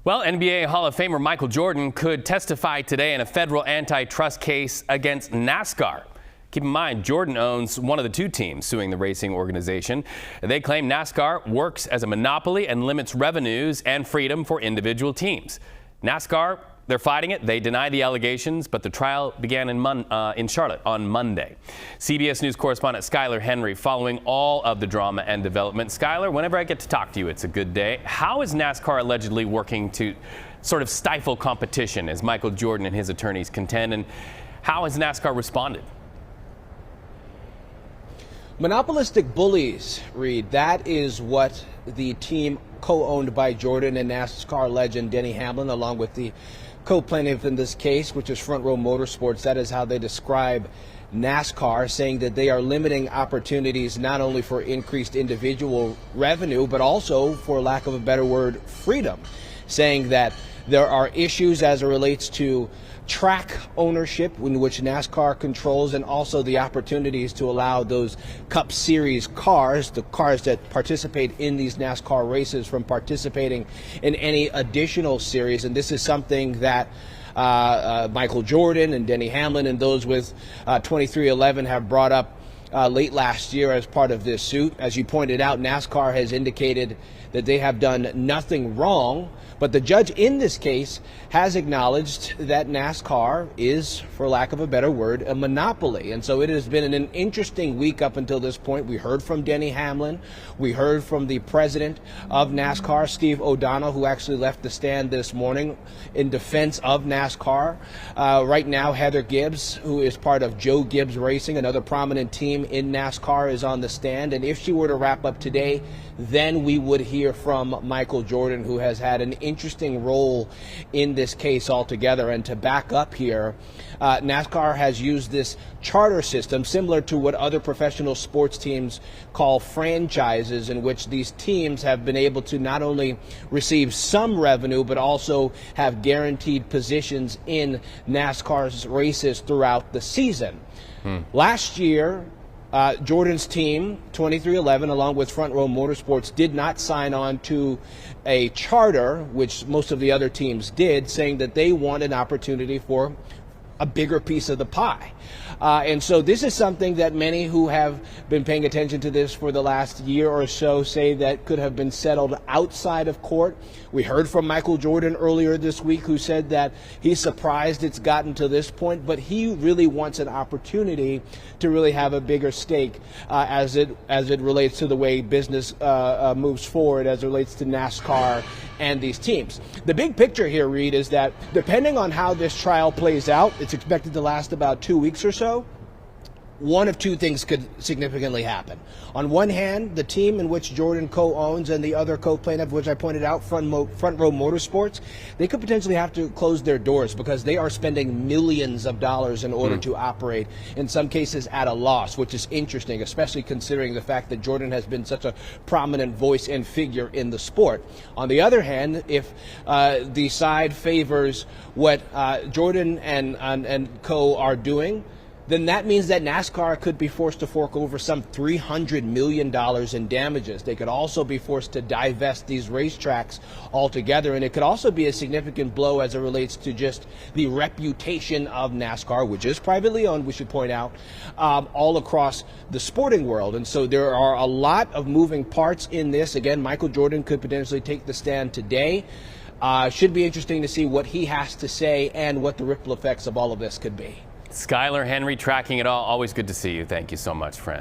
Well, NBA Hall of Famer Michael Jordan could testify today in a federal antitrust case against NASCAR. Keep in mind, Jordan owns one of the two teams suing the racing organization. They claim NASCAR works as a monopoly and limits revenues and freedom for individual teams. NASCAR, they're fighting it. They deny the allegations, but the trial began in Charlotte on Monday. CBS News correspondent Skyler Henry following all of the drama and development. Skyler, whenever I get to talk to you, it's a good day. How is NASCAR allegedly working to sort of stifle competition as Michael Jordan and his attorneys contend, and how has NASCAR responded? Monopolistic bullies, Reed. That is what the team co-owned by Jordan and NASCAR legend Denny Hamlin, along with the co-plaintiff in this case, which is Front Row Motorsports, that is how they describe NASCAR, saying that they are limiting opportunities not only for increased individual revenue, but also, for lack of a better word, freedom, saying that there are issues as it relates to track ownership, in which NASCAR controls, and also the opportunities to allow those Cup Series cars, the cars that participate in these NASCAR races, from participating in any additional series. And this is something that Michael Jordan and Denny Hamlin and those with 2311 have brought up late last year as part of this suit. As you pointed out, NASCAR has indicated that they have done nothing wrong, but the judge in this case has acknowledged that NASCAR is, for lack of a better word, a monopoly. And so it has been an interesting week up until this point. We heard from Denny Hamlin. We heard from the president of NASCAR, Steve O'Donnell, who actually left the stand this morning in defense of NASCAR. Right now, Heather Gibbs, who is part of Joe Gibbs Racing, another prominent team in NASCAR, is on the stand. And if she were to wrap up today, then we would hear from Michael Jordan, who has had an interesting role in this case altogether. And to back up here, NASCAR has used this charter system similar to what other professional sports teams call franchises, in which these teams have been able to not only receive some revenue, but also have guaranteed positions in NASCAR's races throughout the season. Last year, Jordan's team, 2311, along with Front Row Motorsports, did not sign on to a charter, which most of the other teams did, saying that they want an opportunity for a bigger piece of the pie. And so this is something that many who have been paying attention to this for the last year or so say that could have been settled outside of court. We heard from Michael Jordan earlier this week, who said that he's surprised it's gotten to this point, but he really wants an opportunity to really have a bigger stake as it relates to the way business moves forward, as it relates to NASCAR and these teams. The big picture here, Reed, is that depending on how this trial plays out, it's expected to last about 2 weeks or so. One of two things could significantly happen. On one hand, the team in which Jordan co-owns and the other co-plaintiff, which I pointed out, Front Row Motorsports, they could potentially have to close their doors because they are spending millions of dollars in order to operate, in some cases at a loss, which is interesting, especially considering the fact that Jordan has been such a prominent voice and figure in the sport. On the other hand, if the side favors what Jordan and co are doing, then that means that NASCAR could be forced to fork over some $300 million in damages. They could also be forced to divest these racetracks altogether, and it could also be a significant blow as it relates to just the reputation of NASCAR, which is privately owned, we should point out, all across the sporting world. And so there are a lot of moving parts in this. Again, Michael Jordan could potentially take the stand today. Should be interesting to see what he has to say and what the ripple effects of all of this could be. Skyler Henry tracking it all. Always good to see you. Thank you so much, friend.